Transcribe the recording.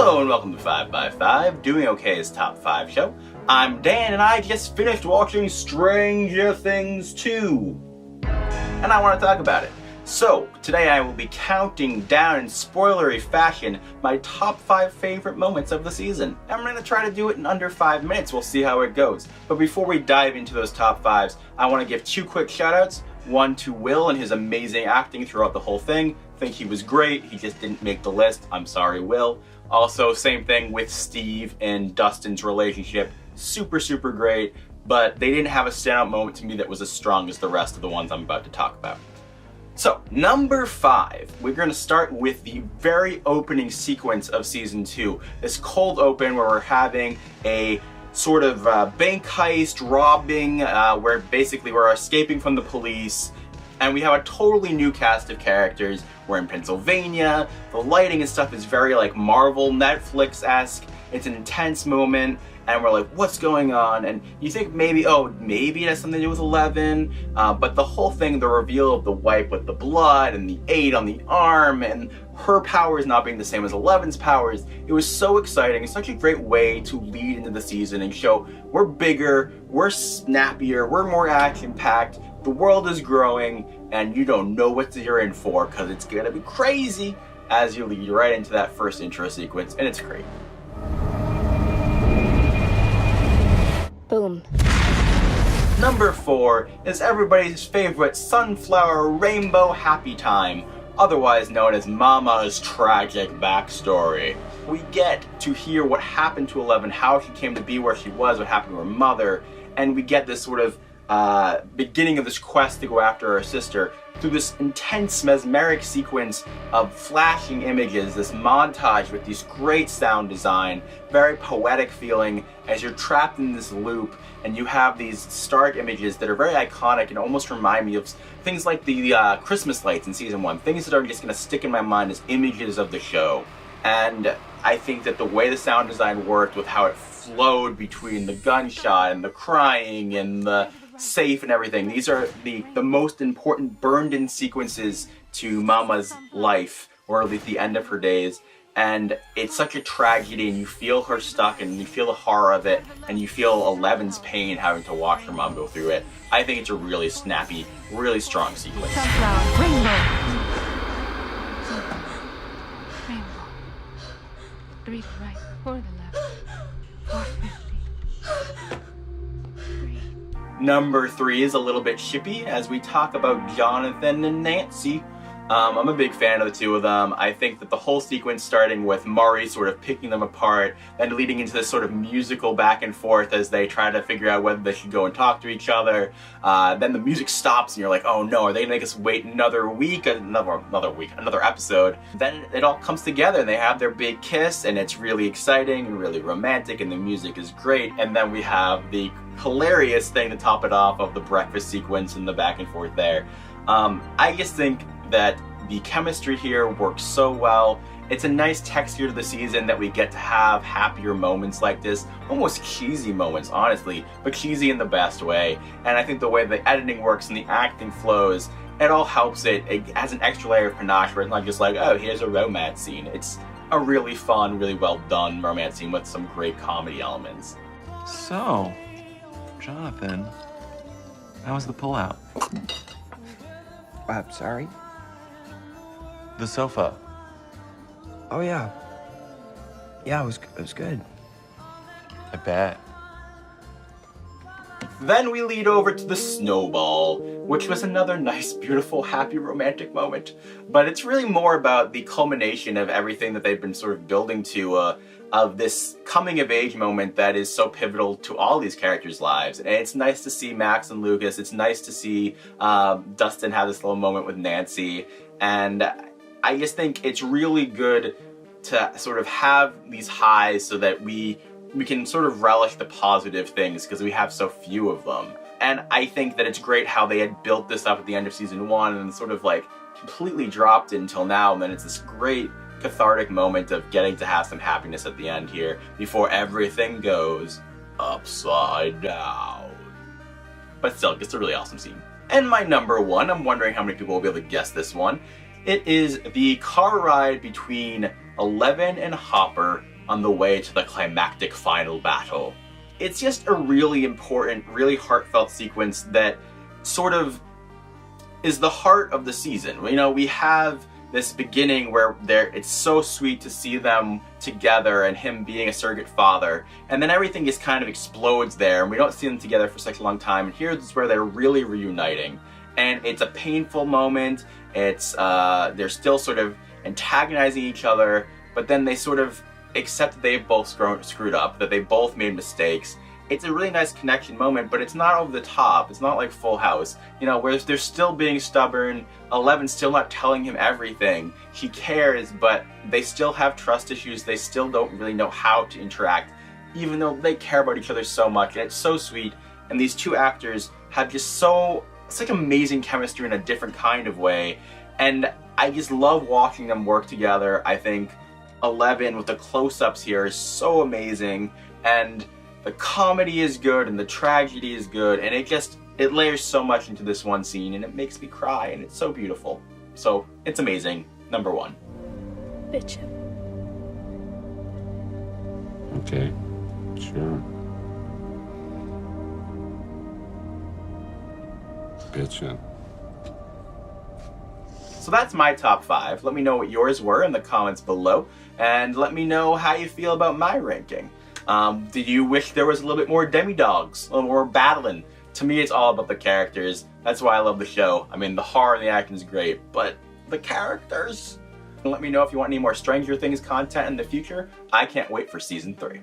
Hello and welcome to 5x5, Doing OK's Top 5 show. I'm Dan and I just finished watching Stranger Things 2. And I want to talk about it. So, today I will be counting down in spoilery fashion my top 5 favorite moments of the season. I'm going to try to do it in under 5 minutes, we'll see how it goes. But before we dive into those top 5s, I want to give 2 quick shoutouts. One to Will and his amazing acting throughout the whole thing. I think he was great, he just didn't make the list. I'm sorry, Will. Also, same thing with Steve and Dustin's relationship. Super great, but they didn't have a standout moment to me that was as strong as the rest of the ones I'm about to talk about. So, number 5, we're going to start with the very opening sequence of Season 2. This cold open where we're having a sort of bank heist, robbing, where basically we're escaping from the police, and we have a totally new cast of characters. We're in Pennsylvania, the lighting and stuff is very like Marvel, Netflix-esque, it's an intense moment, and we're like, what's going on? And you think maybe, maybe it has something to do with 11, but the whole thing, the reveal of the wipe with the blood and the 8 on the arm and her powers not being the same as 11's powers, it was so exciting. It's such a great way to lead into the season and show we're bigger, we're snappier, we're more action-packed, the world is growing, and you don't know what you're in for because it's gonna be crazy as you lead right into that first intro sequence, and it's great. Boom. Number 4 is everybody's favorite sunflower rainbow happy time, otherwise known as Mama's tragic backstory. We get to hear what happened to 11, how she came to be where she was, what happened to her mother, and we get this sort of beginning of this quest to go after her sister through this intense mesmeric sequence of flashing images, this montage with these great sound design, very poetic feeling as you're trapped in this loop and you have these stark images that are very iconic and almost remind me of things like the Christmas lights in Season 1, things that are just going to stick in my mind as images of the show. And I think that the way the sound design worked with how it flowed between the gunshot and the crying and the safe and everything. These are the most important burned-in sequences to Mama's life, or at least the end of her days. And it's such a tragedy, and you feel her stuck, and you feel the horror of it, and you feel 11's pain having to watch her mom go through it. I think it's a really snappy, really strong sequence. Sunflower, rainbow. Rainbow. 3 to the right, 4 to the left. 450. Number 3 is a little bit shippy as we talk about Jonathan and Nancy. I'm a big fan of the two of them. I think that the whole sequence starting with Murray sort of picking them apart, then leading into this sort of musical back and forth as they try to figure out whether they should go and talk to each other. Then the music stops and you're like, oh no, are they gonna make us wait another week, another episode? Then it all comes together and they have their big kiss and it's really exciting and really romantic and the music is great. And then we have the hilarious thing to top it off of the breakfast sequence and the back and forth there. I just think that the chemistry here works so well. It's a nice texture to the season that we get to have happier moments like this, almost cheesy moments, honestly, but cheesy in the best way. And I think the way the editing works and the acting flows, it all helps it. It adds an extra layer of panache where it's not just like, oh, here's a romance scene. It's a really fun, really well done romance scene with some great comedy elements. So, Jonathan, how was the pullout? Sorry? The sofa. Oh, yeah. Yeah, it was good. I bet. Then we lead over to the snowball, which was another nice, beautiful, happy, romantic moment. But it's really more about the culmination of everything that they've been sort of building to, of this coming-of-age moment that is so pivotal to all these characters' lives. And it's nice to see Max and Lucas. It's nice to see Dustin have this little moment with Nancy. And I just think it's really good to sort of have these highs so that we can sort of relish the positive things because we have so few of them. And I think that it's great how they had built this up at the end of Season 1 and sort of like completely dropped it until now, and then it's this great cathartic moment of getting to have some happiness at the end here before everything goes upside down. But still, it's a really awesome scene. And my number 1, I'm wondering how many people will be able to guess this one. It is the car ride between Eleven and Hopper on the way to the climactic final battle. It's just a really important, really heartfelt sequence that sort of is the heart of the season. You know, we have this beginning where it's so sweet to see them together and him being a surrogate father, and then everything just kind of explodes there and we don't see them together for such a long time, and here's where they're really reuniting. And it's a painful moment. It's they're still sort of antagonizing each other, but then they sort of accept that they've both screwed up, that they both made mistakes. It's a really nice connection moment, but it's not over the top. It's not like Full House, you know, where they're still being stubborn. Eleven's still not telling him everything. He cares, but they still have trust issues. They still don't really know how to interact, even though they care about each other so much. And it's so sweet. And these two actors have just it's like amazing chemistry in a different kind of way. And I just love watching them work together. I think 11 with the close-ups here is so amazing, and the comedy is good and the tragedy is good, and it layers so much into this one scene, and it makes me cry, and it's so beautiful. So it's amazing. Number 1. Bitchin'. Okay, sure. Bitchin'. So that's my top 5. Let me know what yours were in the comments below, and let me know how you feel about my ranking. Did you wish there was a little bit more demi-dogs, a little more battling? To me, it's all about the characters. That's why I love the show. I mean, the horror and the acting is great, but the characters? Let me know if you want any more Stranger Things content in the future. I can't wait for season 3.